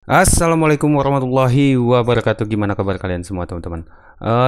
Assalamualaikum warahmatullahi wabarakatuh. Gimana kabar kalian semua teman-teman?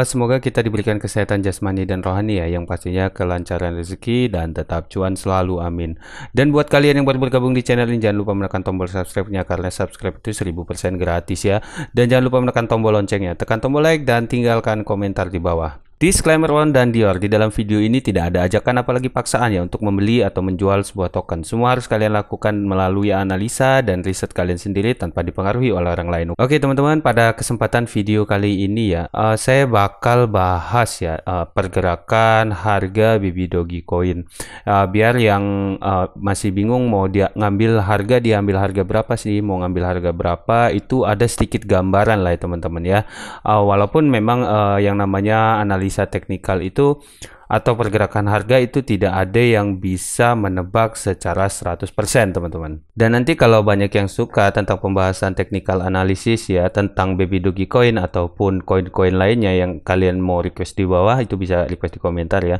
Semoga kita diberikan kesehatan jasmani dan rohani ya, yang pastinya kelancaran rezeki dan tetap cuan selalu, amin. Dan buat kalian yang baru bergabung di channel ini, jangan lupa menekan tombol subscribe-nya karena subscribe itu 1000% gratis ya. Dan jangan lupa menekan tombol loncengnya, tekan tombol like dan tinggalkan komentar di bawah. Disclaimer on dan Dior, di dalam video ini tidak ada ajakan apalagi paksaan ya untuk membeli atau menjual sebuah token. Semua harus kalian lakukan melalui analisa dan riset kalian sendiri tanpa dipengaruhi oleh orang lain. Oke teman-teman, pada kesempatan video kali ini ya, saya bakal bahas ya pergerakan harga Baby Dogi Coin. Biar yang masih bingung mau dia ngambil harga, diambil harga berapa sih, mau ngambil harga berapa, itu ada sedikit gambaran lah ya teman-teman ya. Walaupun memang yang namanya analisa teknikal itu atau pergerakan harga itu tidak ada yang bisa menebak secara 100% teman-teman. Dan nanti kalau banyak yang suka tentang pembahasan teknikal analisis ya tentang Baby Dogi Coin ataupun koin-koin lainnya yang kalian mau request di bawah, itu bisa request di komentar ya.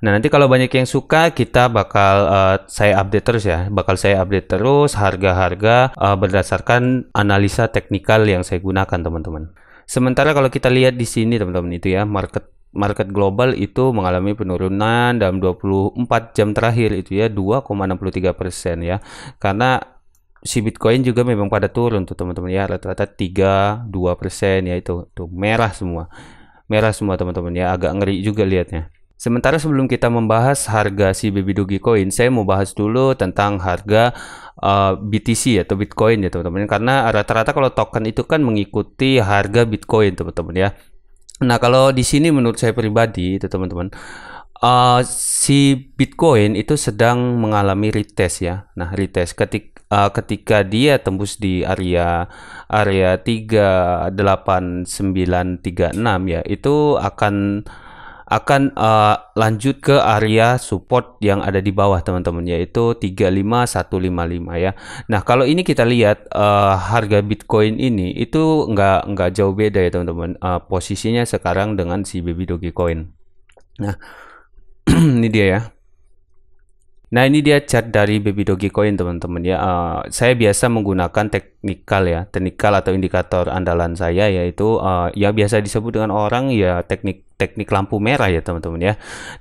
Nah nanti kalau banyak yang suka, kita bakal saya update terus ya, bakal saya update terus harga-harga berdasarkan analisa teknikal yang saya gunakan teman-teman. Sementara kalau kita lihat di sini teman-teman, itu ya market global itu mengalami penurunan dalam 24 jam terakhir itu ya 2,63% ya, karena si Bitcoin juga memang pada turun tuh teman-teman ya, rata-rata 32% ya, itu tuh merah semua teman-teman ya, agak ngeri juga lihatnya. Sementara sebelum kita membahas harga si Baby Dogi Coin, saya mau bahas dulu tentang harga BTC atau Bitcoin ya teman-teman, karena rata-rata kalau token itu kan mengikuti harga Bitcoin teman-teman ya. Nah kalau di sini menurut saya pribadi itu teman-teman, si Bitcoin itu sedang mengalami retest ya. Nah retest ketika dia tembus di area 38936 ya, itu akan lanjut ke area support yang ada di bawah teman-teman, yaitu 35155 ya. Nah kalau ini kita lihat harga Bitcoin ini itu nggak jauh beda ya teman-teman, posisinya sekarang dengan si Baby Dogi Coin. Nah ini dia ya. Nah ini dia chart dari Baby Dogi Coin teman-teman ya. Saya biasa menggunakan teknikal atau indikator andalan saya, yaitu ya biasa disebut dengan orang ya teknik lampu merah ya teman-teman ya.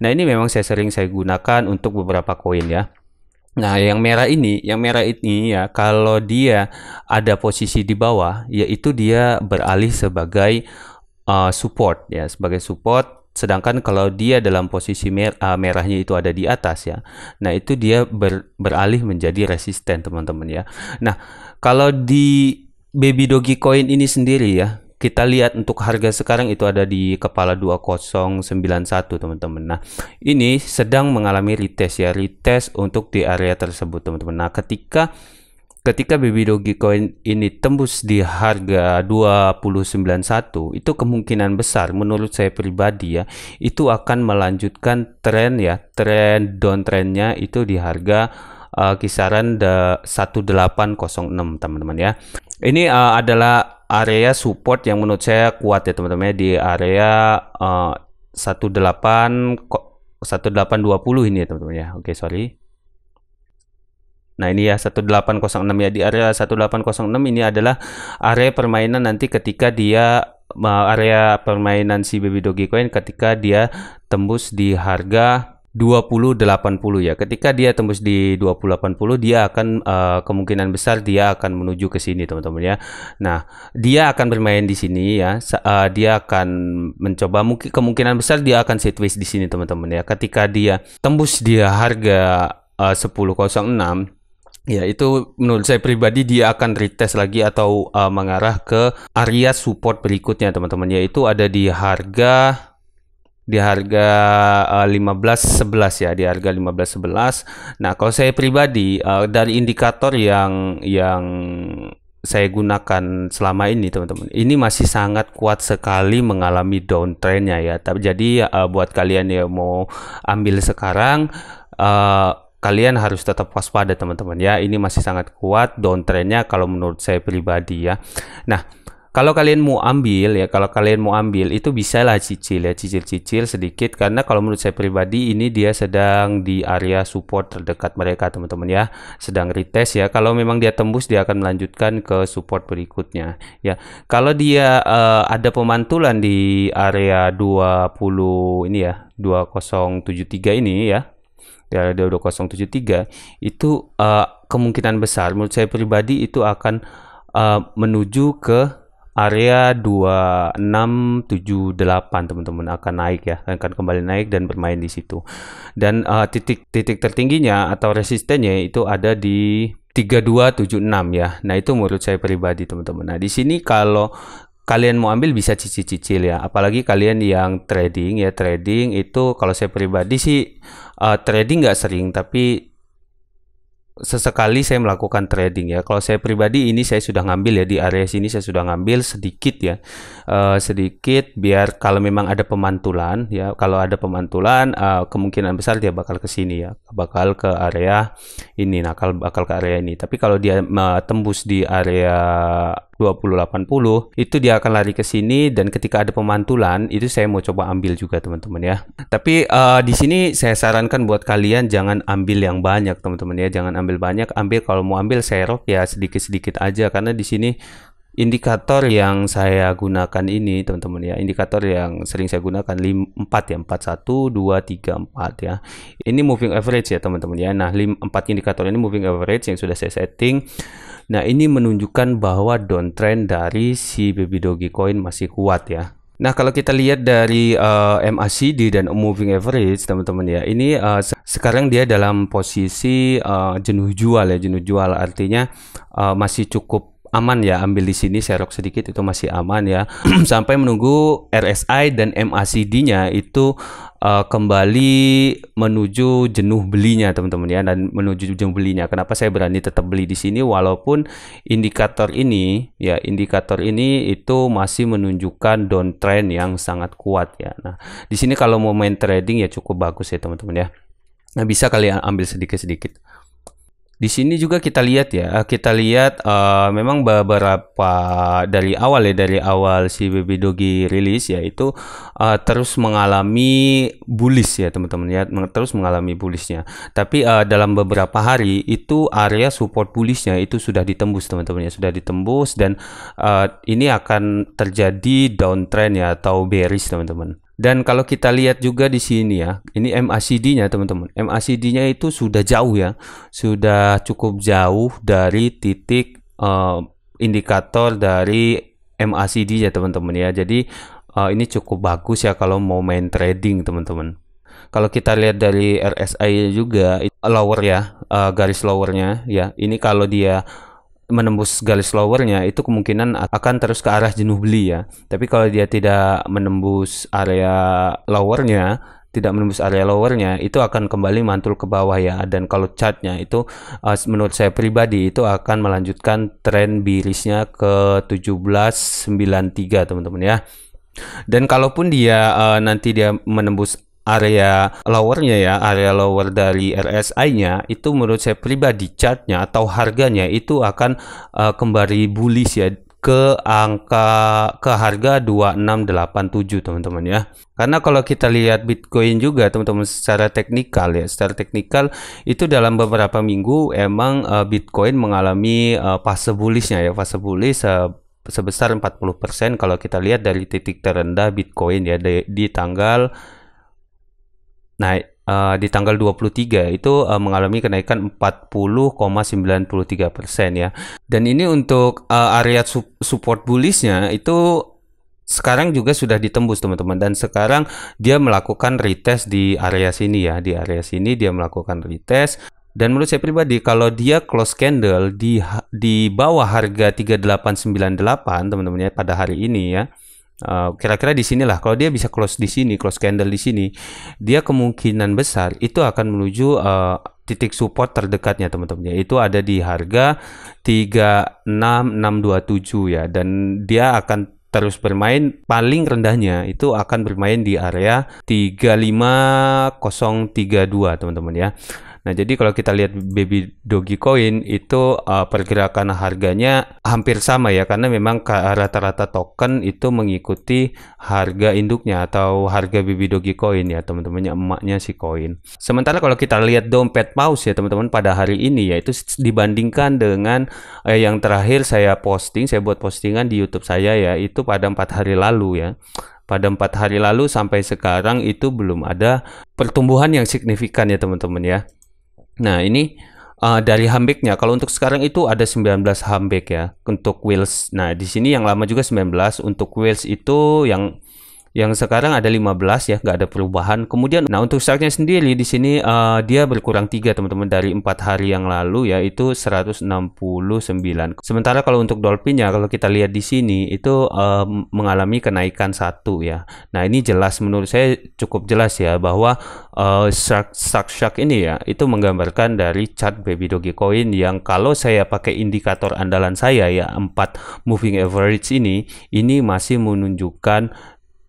Nah ini memang saya gunakan untuk beberapa koin ya. Nah yang merah ini ya, kalau dia ada posisi di bawah, yaitu dia beralih sebagai support ya, sebagai support. Sedangkan kalau dia dalam posisi merahnya itu ada di atas ya, nah itu dia beralih menjadi resisten teman-teman ya. Nah kalau di Baby Dogi Coin ini sendiri ya, kita lihat untuk harga sekarang itu ada di kepala 2091 teman-teman. Nah ini sedang mengalami retest ya, retest untuk di area tersebut teman-teman. Nah ketika Baby Dogi Coin ini tembus di harga 2091, itu kemungkinan besar menurut saya pribadi ya, itu akan melanjutkan tren ya, tren downtrendnya itu di harga kisaran 1806 teman-teman ya. Ini adalah area support yang menurut saya kuat ya teman-teman ya, di area 1820 ini ya teman-teman ya. Oke, sorry. Nah ini ya 1806 ya, di area 1806 ini adalah area permainan nanti ketika dia area permainan si Baby Dogi Coin ketika dia tembus di harga 2080 ya. Ketika dia tembus di 2080, dia akan kemungkinan besar dia akan menuju ke sini teman-teman ya. Nah dia akan bermain di sini ya, dia akan mencoba, mungkin kemungkinan besar dia akan sideways di sini teman-teman ya. Ketika dia tembus di harga 1006 ya, itu menurut saya pribadi dia akan retest lagi atau mengarah ke area support berikutnya teman-teman, yaitu ada di harga 1511 ya, di harga 1511. Nah kalau saya pribadi dari indikator yang saya gunakan selama ini teman-teman, ini masih sangat kuat sekali mengalami downtrendnya ya. Tapi jadi buat kalian yang mau ambil sekarang, kalian harus tetap waspada teman-teman ya. Ini masih sangat kuat downtrendnya kalau menurut saya pribadi ya. Nah kalau kalian mau ambil ya, kalau kalian mau ambil itu bisa lah cicil ya, cicil-cicil sedikit, karena kalau menurut saya pribadi ini dia sedang di area support terdekat mereka teman-teman ya, sedang retest ya. Kalau memang dia tembus dia akan melanjutkan ke support berikutnya ya. Kalau dia ada pemantulan di area 20 ini ya, 2073 ini ya, di area 2073 itu kemungkinan besar menurut saya pribadi itu akan menuju ke area 2678 teman-teman, akan naik ya, akan kembali naik dan bermain di situ. Dan titik tertingginya atau resistennya itu ada di 3276 ya. Nah, itu menurut saya pribadi teman-teman. Nah, di sini kalau kalian mau ambil bisa cicil-cicil ya, apalagi kalian yang trading ya. Trading itu kalau saya pribadi sih trading nggak sering, tapi sesekali saya melakukan trading ya. Kalau saya pribadi ini saya sudah ngambil ya, di area sini saya sudah ngambil sedikit ya, sedikit biar kalau memang ada pemantulan ya, kalau ada pemantulan kemungkinan besar dia bakal ke sini ya, bakal ke area ini, nah bakal ke area ini. Tapi kalau dia tembus di area 2080 itu dia akan lari ke sini, dan ketika ada pemantulan itu saya mau coba ambil juga teman-teman ya. Tapi di sini saya sarankan buat kalian jangan ambil yang banyak teman-teman ya, jangan ambil banyak, ambil kalau mau ambil serok ya sedikit-sedikit aja, karena di sini indikator yang saya gunakan ini teman-teman ya, indikator yang sering saya gunakan 4 ya, 41 2 3 4 ya. Ini moving average ya teman-teman ya. Nah, 4 indikator ini moving average yang sudah saya setting. Nah, ini menunjukkan bahwa downtrend dari si Baby Dogecoin masih kuat ya. Nah, kalau kita lihat dari MACD dan moving average teman-teman ya, ini sekarang dia dalam posisi jenuh jual ya, jenuh jual, artinya masih cukup aman ya, ambil di sini serok sedikit itu masih aman ya. Sampai menunggu RSI dan MACD-nya itu kembali menuju jenuh belinya teman-teman ya, dan menuju jenuh belinya. Kenapa saya berani tetap beli di sini walaupun indikator ini ya, indikator ini itu masih menunjukkan downtrend yang sangat kuat ya. Nah, di sini kalau mau main trading ya cukup bagus ya teman-teman ya. Nah, bisa kalian ambil sedikit-sedikit. Di sini juga kita lihat ya, kita lihat memang beberapa dari awal ya, dari awal si Baby Doge rilis ya, itu terus mengalami bullish ya teman-teman ya, terus mengalami bullishnya. Tapi dalam beberapa hari itu area support bullishnya itu sudah ditembus teman-teman ya, sudah ditembus, dan ini akan terjadi downtrend ya atau bearish teman-teman. Dan kalau kita lihat juga di sini ya, ini MACD-nya teman-teman. MACD-nya itu sudah jauh ya, sudah cukup jauh dari titik indikator dari MACD ya teman-teman ya. Jadi ini cukup bagus ya kalau mau main trading teman-teman. Kalau kita lihat dari RSI juga lower ya, garis lowernya ya. Ini kalau dia menembus garis lowernya itu kemungkinan akan terus ke arah jenuh beli ya. Tapi kalau dia tidak menembus area lowernya, itu akan kembali mantul ke bawah ya. Dan kalau chartnya itu menurut saya pribadi itu akan melanjutkan tren bearishnya ke 1793 teman-teman ya. Dan kalaupun dia nanti dia menembus area lowernya ya, area lower dari RSI-nya, itu menurut saya pribadi chartnya atau harganya itu akan kembali bullish ya ke harga 2687 teman-teman ya. Karena kalau kita lihat Bitcoin juga teman-teman secara teknikal ya, secara teknikal itu dalam beberapa minggu emang Bitcoin mengalami fase bullishnya ya, fase bullish sebesar 40% kalau kita lihat dari titik terendah Bitcoin ya di tanggal di tanggal 23 itu mengalami kenaikan 40,93% ya. Dan ini untuk area support bullishnya itu sekarang juga sudah ditembus teman-teman, dan sekarang dia melakukan retest di area sini ya, di area sini dia melakukan retest. Dan menurut saya pribadi kalau dia close candle di bawah harga 3898 teman-teman ya pada hari ini ya, kira-kira di sinilah kalau dia bisa close di sini, close candle di sini, dia kemungkinan besar itu akan menuju titik support terdekatnya teman-teman, yaitu ada di harga 36627 ya, dan dia akan terus bermain, paling rendahnya itu akan bermain di area 35032 teman-teman ya. Nah, jadi kalau kita lihat Baby Dogecoin itu pergerakan harganya hampir sama ya, karena memang rata-rata token itu mengikuti harga induknya atau harga Baby Dogecoin ya, teman-temannya, emaknya si koin. Sementara kalau kita lihat dompet mouse ya, teman-teman, pada hari ini ya, itu dibandingkan dengan yang terakhir saya buat postingan di YouTube saya ya, itu pada 4 hari lalu ya. Pada 4 hari lalu sampai sekarang itu belum ada pertumbuhan yang signifikan ya, teman-teman ya. Nah, ini dari Hambek-nya, kalau untuk sekarang itu ada 19 Hambek ya untuk wheels. Nah, di sini yang lama juga 19, untuk wheels itu yang sekarang ada 15 ya, nggak ada perubahan. Kemudian, nah untuk Shark-nya sendiri di sini dia berkurang 3 teman-teman dari 4 hari yang lalu ya, itu 169. Sementara kalau untuk Dolphin-nya, kalau kita lihat di sini itu mengalami kenaikan 1 ya. Nah, ini jelas, menurut saya cukup jelas ya, bahwa Shark ini ya itu menggambarkan dari chart Baby Dogecoin yang kalau saya pakai indikator andalan saya ya, 4 moving average ini masih menunjukkan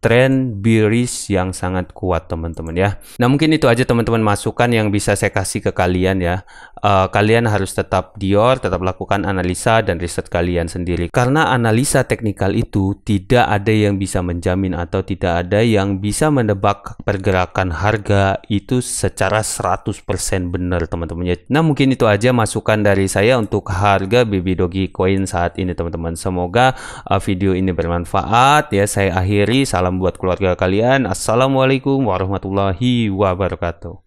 tren bearish yang sangat kuat, teman-teman ya. Nah, mungkin itu aja teman-teman masukan yang bisa saya kasih ke kalian ya. Kalian harus tetap tetap lakukan analisa dan riset kalian sendiri. Karena analisa teknikal itu tidak ada yang bisa menjamin atau tidak ada yang bisa menebak pergerakan harga itu secara 100% benar, teman-teman ya. Nah, mungkin itu aja masukan dari saya untuk harga Baby Dogecoin saat ini, teman-teman. Semoga video ini bermanfaat ya. Saya akhiri, salam buat keluarga kalian. Assalamualaikum warahmatullahi wabarakatuh.